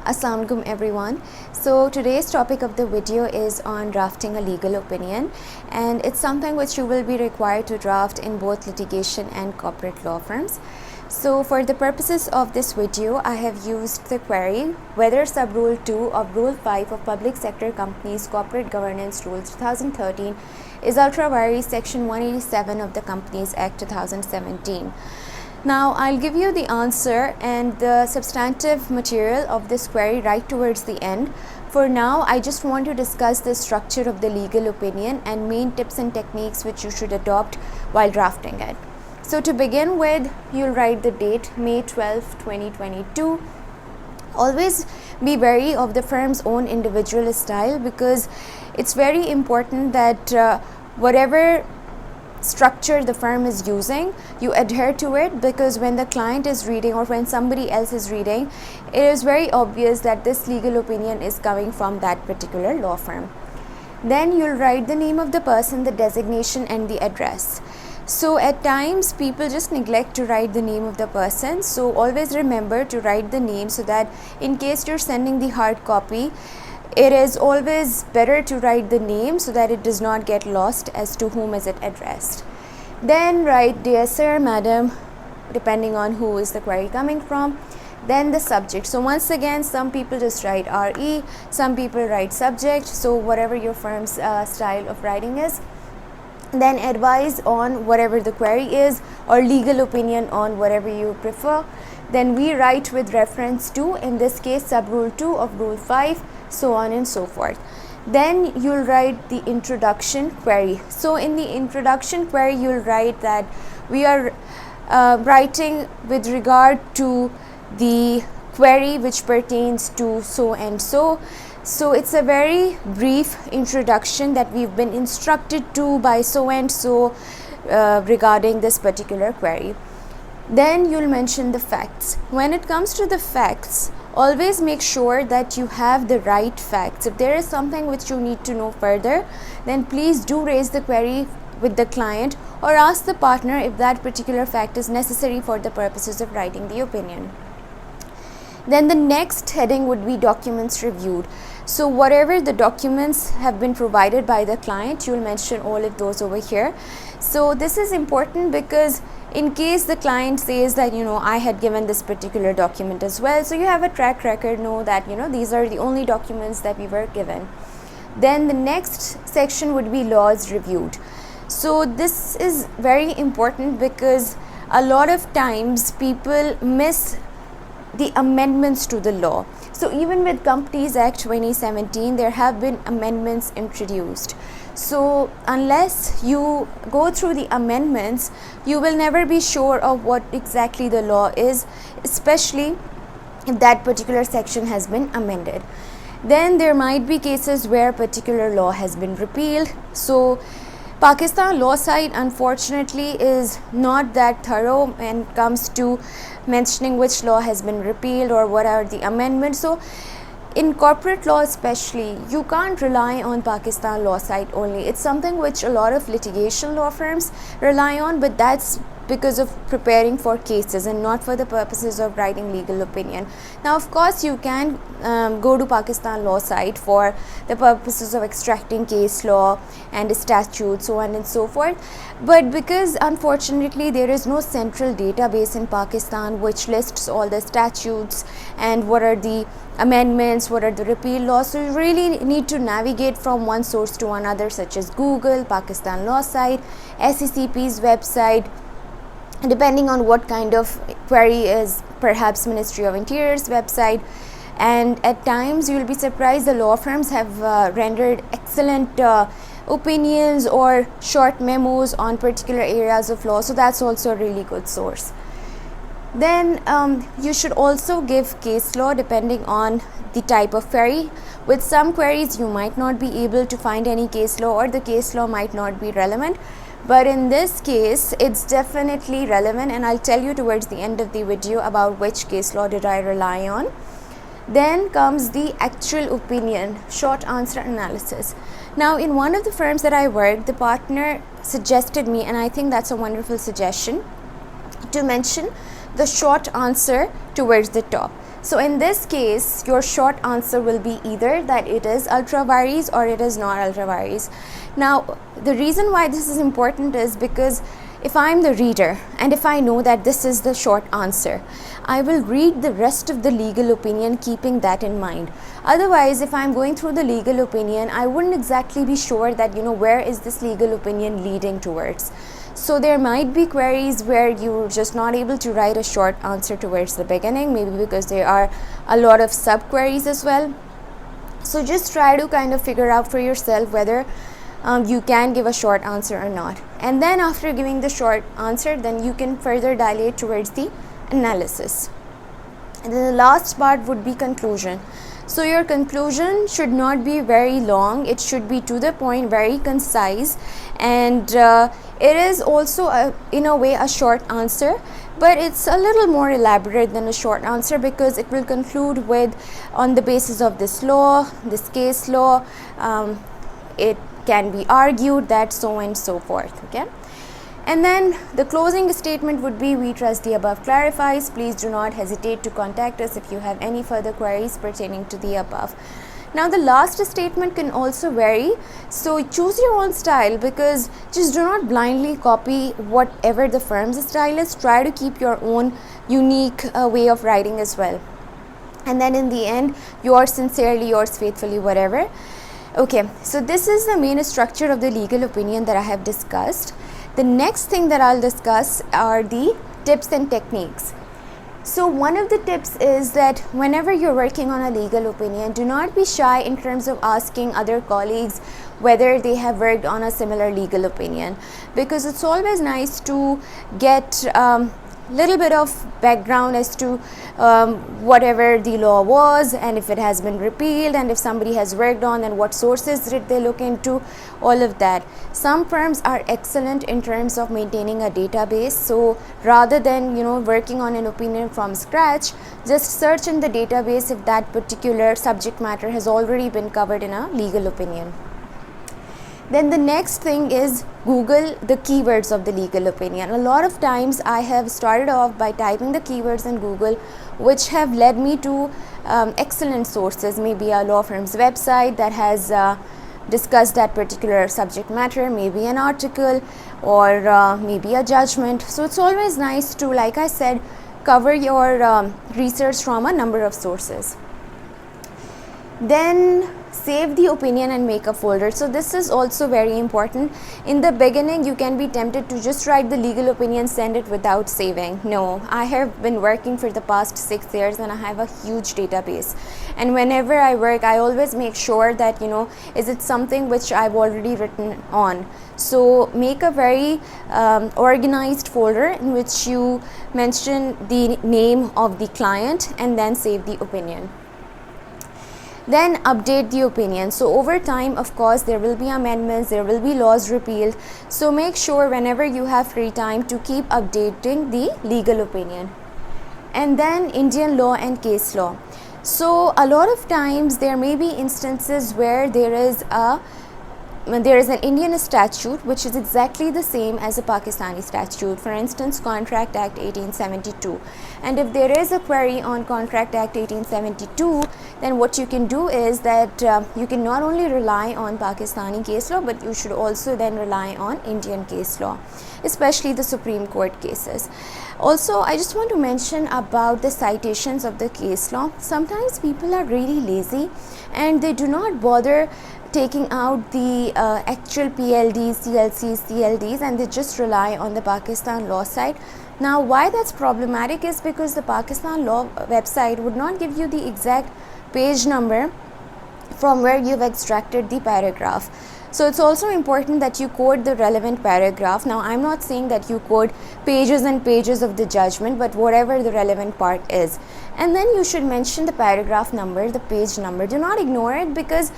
Assalamu alaikum everyone. So today's topic of the video is on drafting a legal opinion, and it's something which you will be required to draft in both litigation and corporate law firms. So for the purposes of this video, I have used the query whether sub-rule 2 of Rule 5 of Public Sector Companies Corporate Governance Rules 2013 is ultra vires Section 187 of the Companies Act 2017. Now I'll give you the answer and the substantive material of this query right towards the end. For now, I just want to discuss the structure of the legal opinion and main tips and techniques which you should adopt while drafting it. So to begin with, you'll write the date May 12, 2022. Always be wary of the firm's own individual style, because it's very important that whatever structure the firm is using, you adhere to it, because when the client is reading or when somebody else is reading, it is very obvious that this legal opinion is coming from that particular law firm. Then you'll write the name of the person, the designation and the address. So at times people just neglect to write the name of the person, so always remember to write the name, so that in case you're sending the hard copy, it is always better to write the name so that it does not get lost as to whom is it addressed. Then write dear sir, madam, depending on who is the query coming from. Then the subject. So once again, some people just write RE, some people write subject, so whatever your firm's style of writing is. Then advice on whatever the query is, or legal opinion on whatever you prefer. Then we write with reference to, in this case, sub-rule 2 of Rule 5, so on and so forth. Then you'll write the introduction query. So in the introduction query, you'll write that we are writing with regard to the query which pertains to so and so. So it's a very brief introduction that we've been instructed to by so and so regarding this particular query. Then you'll mention the facts. When it comes to the facts, always make sure that you have the right facts. If there is something which you need to know further, then please do raise the query with the client, or ask the partner if that particular fact is necessary for the purposes of writing the opinion. Then the next heading would be documents reviewed. So whatever the documents have been provided by the client, you'll mention all of those over here. So this is important, because in case the client says that, I had given this particular document as well, so you have a track record, know that, these are the only documents that we were given. Then the next section would be laws reviewed. So this is very important, because a lot of times people miss the amendments to the law. So even with Companies Act 2017, there have been amendments introduced. So unless you go through the amendments, you will never be sure of what exactly the law is, especially if that particular section has been amended. Then there might be cases where a particular law has been repealed. So Pakistan law side, unfortunately, is not that thorough when it comes to mentioning which law has been repealed or what are the amendments. So in corporate law especially, you can't rely on Pakistan law side only. It's something which a lot of litigation law firms rely on, but that's because of preparing for cases and not for the purposes of writing legal opinion. Now, of course, you can go to Pakistan law side for the purposes of extracting case law and statutes, so on and so forth. But because unfortunately there is no central database in Pakistan which lists all the statutes and what are the amendments, what are the repeal laws, so you really need to navigate from one source to another, such as Google, Pakistan law site, SECP's website, depending on what kind of query is, perhaps Ministry of Interior's website. And at times you will be surprised, the law firms have rendered excellent opinions or short memos on particular areas of law, so that's also a really good source. Then you should also give case law depending on the type of query. With some queries you might not be able to find any case law, or the case law might not be relevant. But in this case, it's definitely relevant, and I'll tell you towards the end of the video about which case law did I rely on. Then comes the actual opinion, short answer analysis. Now, in one of the firms that I worked, the partner suggested me, and I think that's a wonderful suggestion, to mention the short answer towards the top. So in this case, your short answer will be either that it is ultra vires or it is not ultra vires. Now, the reason why this is important is because if I'm the reader and if I know that this is the short answer, I will read the rest of the legal opinion keeping that in mind. Otherwise, if I'm going through the legal opinion, I wouldn't exactly be sure that, where is this legal opinion leading towards. So there might be queries where you're just not able to write a short answer towards the beginning, maybe because there are a lot of sub queries as well. So just try to kind of figure out for yourself whether you can give a short answer or not. And then after giving the short answer, then you can further dilate towards the analysis. And then the last part would be conclusion. So your conclusion should not be very long. It should be to the point, very concise, and it is also in a way a short answer, but it's a little more elaborate than a short answer because it will conclude with, on the basis of this law, this case law, it can be argued that so and so forth. Okay. And then the closing statement would be, we trust the above clarifies. Please do not hesitate to contact us if you have any further queries pertaining to the above. Now the last statement can also vary, so choose your own style, because just do not blindly copy whatever the firm's style is. Try to keep your own unique way of writing as well. And then in the end, yours sincerely, yours faithfully, whatever. Okay, so this is the main structure of the legal opinion that I have discussed. The next thing that I'll discuss are the tips and techniques. So one of the tips is that whenever you're working on a legal opinion, do not be shy in terms of asking other colleagues whether they have worked on a similar legal opinion, because it's always nice to get little bit of background as to whatever the law was, and if it has been repealed, and if somebody has worked on, and what sources did they look into, all of that. Some firms are excellent in terms of maintaining a database, so rather than working on an opinion from scratch, just search in the database if that particular subject matter has already been covered in a legal opinion. Then the next thing is Google the keywords of the legal opinion. A lot of times I have started off by typing the keywords in Google, which have led me to excellent sources, maybe a law firm's website that has discussed that particular subject matter, maybe an article, or maybe a judgment. So it's always nice to, like I said, cover your research from a number of sources. Then save the opinion and make a folder. So this is also very important. In the beginning, you can be tempted to just write the legal opinion, send it without saving. No, I have been working for the past 6 years and I have a huge database. And whenever I work, I always make sure that, is it something which I've already written on. So make a very organized folder in which you mention the name of the client and then save the opinion. Then update the opinion. So over time, of course, there will be amendments, there will be laws repealed. So make sure whenever you have free time to keep updating the legal opinion. And then Indian law and case law. So a lot of times there may be instances where there is an Indian statute which is exactly the same as a Pakistani statute, for instance Contract Act 1872, and if there is a query on Contract Act 1872, then what you can do is that you can not only rely on Pakistani case law, but you should also then rely on Indian case law, especially the Supreme Court cases. Also, I just want to mention about the citations of the case law. Sometimes people are really lazy and they do not bother taking out the actual PLDs, CLCs, CLDs, and they just rely on the Pakistan law site. Now, why that's problematic is because the Pakistan law website would not give you the exact page number from where you've extracted the paragraph. So it's also important that you quote the relevant paragraph. Now, I'm not saying that you quote pages and pages of the judgment, but whatever the relevant part is. And then you should mention the paragraph number, the page number. Do not ignore it, because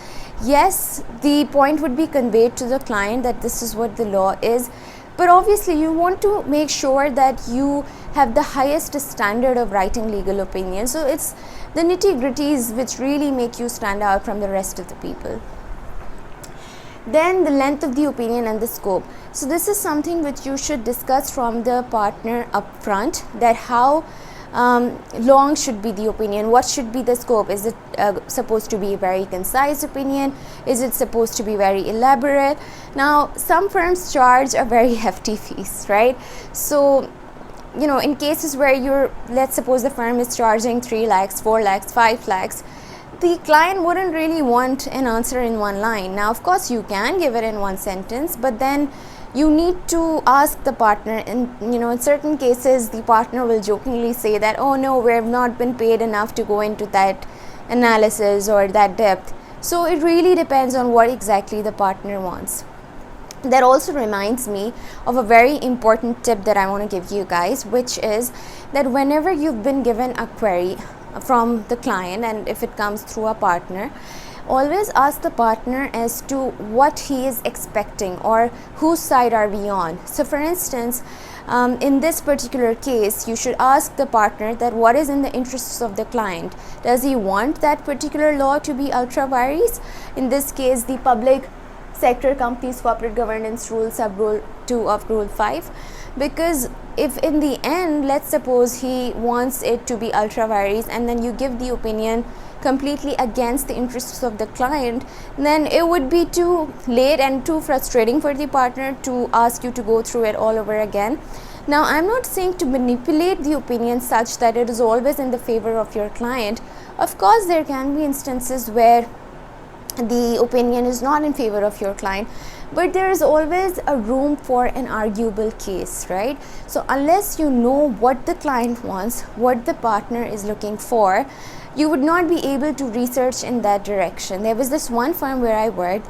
yes, the point would be conveyed to the client that this is what the law is. But obviously, you want to make sure that you have the highest standard of writing legal opinion. So it's the nitty-gritties which really make you stand out from the rest of the people. Then the length of the opinion and the scope. So this is something which you should discuss from the partner up front, that how long should be the opinion, what should be the scope, is it supposed to be a very concise opinion, is it supposed to be very elaborate. Now some firms charge a very hefty fees, right? So in cases where let's suppose the firm is charging 3 lakhs, 4 lakhs, 5 lakhs, the client wouldn't really want an answer in one line. Now of course you can give it in one sentence, but then you need to ask the partner. And in certain cases the partner will jokingly say that, oh no, we have not been paid enough to go into that analysis or that depth. So it really depends on what exactly the partner wants. That also reminds me of a very important tip that I want to give you guys, which is that whenever you've been given a query from the client, and if it comes through a partner, always ask the partner as to what he is expecting or whose side are we on. So for instance, in this particular case, you should ask the partner that what is in the interests of the client. Does he want that particular law to be ultra vires? In this case, the Public Sector Companies Corporate Governance Rule, Sub-Rule 2 of Rule 5. Because if in the end, let's suppose he wants it to be ultra vires and then you give the opinion completely against the interests of the client, then it would be too late and too frustrating for the partner to ask you to go through it all over again. Now I'm not saying to manipulate the opinion such that it is always in the favor of your client. Of course there can be instances where the opinion is not in favor of your client, but there is always a room for an arguable case, right? So unless you know what the client wants, what the partner is looking for, you would not be able to research in that direction. There was this one firm where I worked,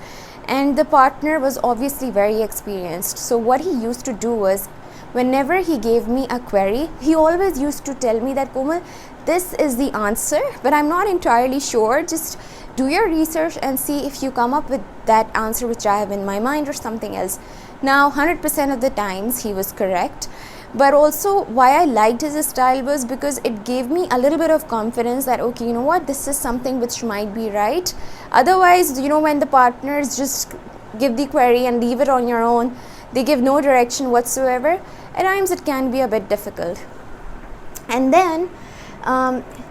and the partner was obviously very experienced. So what he used to do was, whenever he gave me a query, he always used to tell me that, Komal, this is the answer, but I'm not entirely sure. Just do your research and see if you come up with that answer which I have in my mind or something else. Now 100% of the times he was correct, but also why I liked his style was because it gave me a little bit of confidence that, okay, you know what, this is something which might be right. Otherwise, when the partners just give the query and leave it on your own, they give no direction whatsoever, at times it can be a bit difficult. And then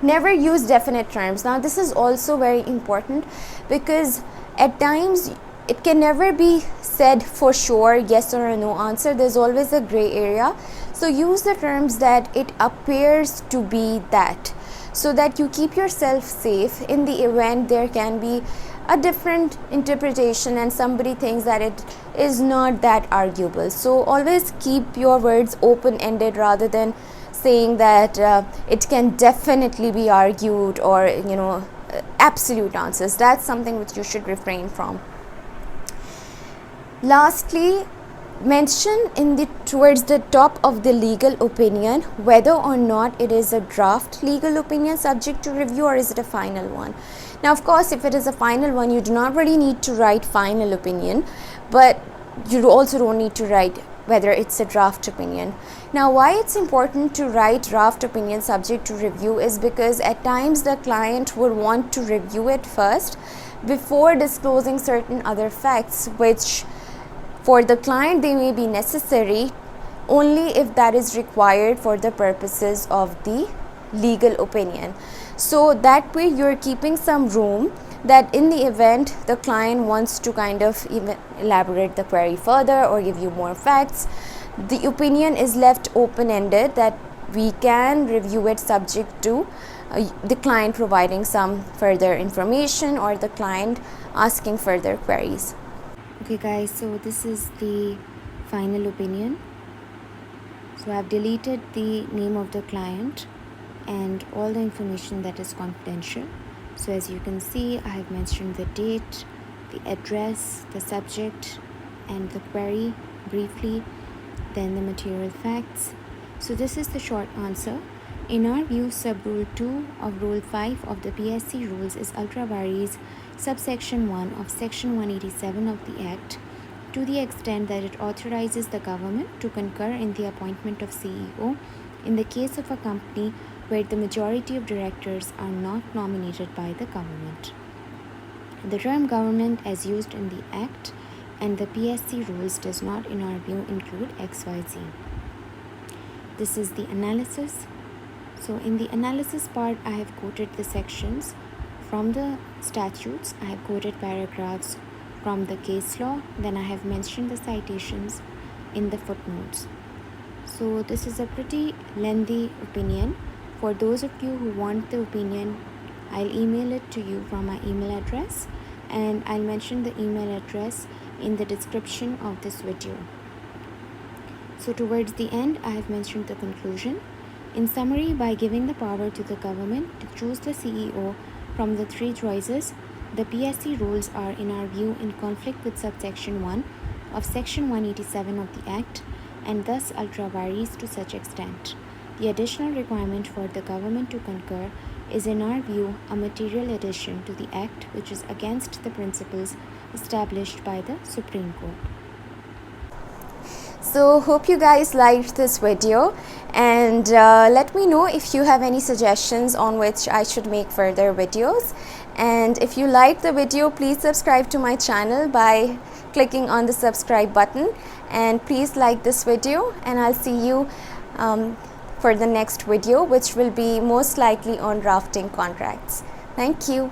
never use definite terms. Now this is also very important, because at times it can never be said for sure yes or a no answer. There's always a gray area. So use the terms that it appears to be that, so that you keep yourself safe in the event there can be a different interpretation and somebody thinks that it is not that arguable. So always keep your words open-ended rather than saying that it can definitely be argued, or absolute answers. That's something which you should refrain from. Lastly, mention towards the top of the legal opinion whether or not it is a draft legal opinion subject to review, or is it a final one. Now of course, if it is a final one, you do not really need to write final opinion, but you also don't need to write whether it's a draft opinion. Now why it's important to write draft opinion subject to review is because at times the client would want to review it first before disclosing certain other facts, which for the client they may be necessary only if that is required for the purposes of the legal opinion. So that way you're keeping some room that in the event the client wants to kind of even elaborate the query further or give you more facts, the opinion is left open-ended, that we can review it subject to the client providing some further information or the client asking further queries. Okay guys, so this is the final opinion. So I've deleted the name of the client and all the information that is confidential. So as you can see, I have mentioned the date, the address, the subject and the query briefly, then the material facts. So this is the short answer. In our view, sub-rule 2 of rule 5 of the PSC rules is ultra vires subsection 1 of section 187 of the Act, to the extent that it authorizes the government to concur in the appointment of CEO in the case of a company where the majority of directors are not nominated by the government. The term government as used in the Act and the PSC rules does not, in our view, include XYZ. This is the analysis. So in the analysis part, I have quoted the sections from the statutes, I have quoted paragraphs from the case law, then I have mentioned the citations in the footnotes. So this is a pretty lengthy opinion. For those of you who want the opinion, I'll email it to you from my email address, and I'll mention the email address in the description of this video. So towards the end, I have mentioned the conclusion. In summary, by giving the power to the government to choose the CEO from the three choices, the PSC rules are, in our view, in conflict with subsection 1 of section 187 of the Act, and thus ultra vires to such extent. The additional requirement for the government to concur is, in our view, a material addition to the Act which is against the principles established by the Supreme Court. So hope you guys liked this video, and let me know if you have any suggestions on which I should make further videos. And if you liked the video, please subscribe to my channel by clicking on the subscribe button, and please like this video, and I'll see you for the next video, which will be most likely on drafting contracts. Thank you.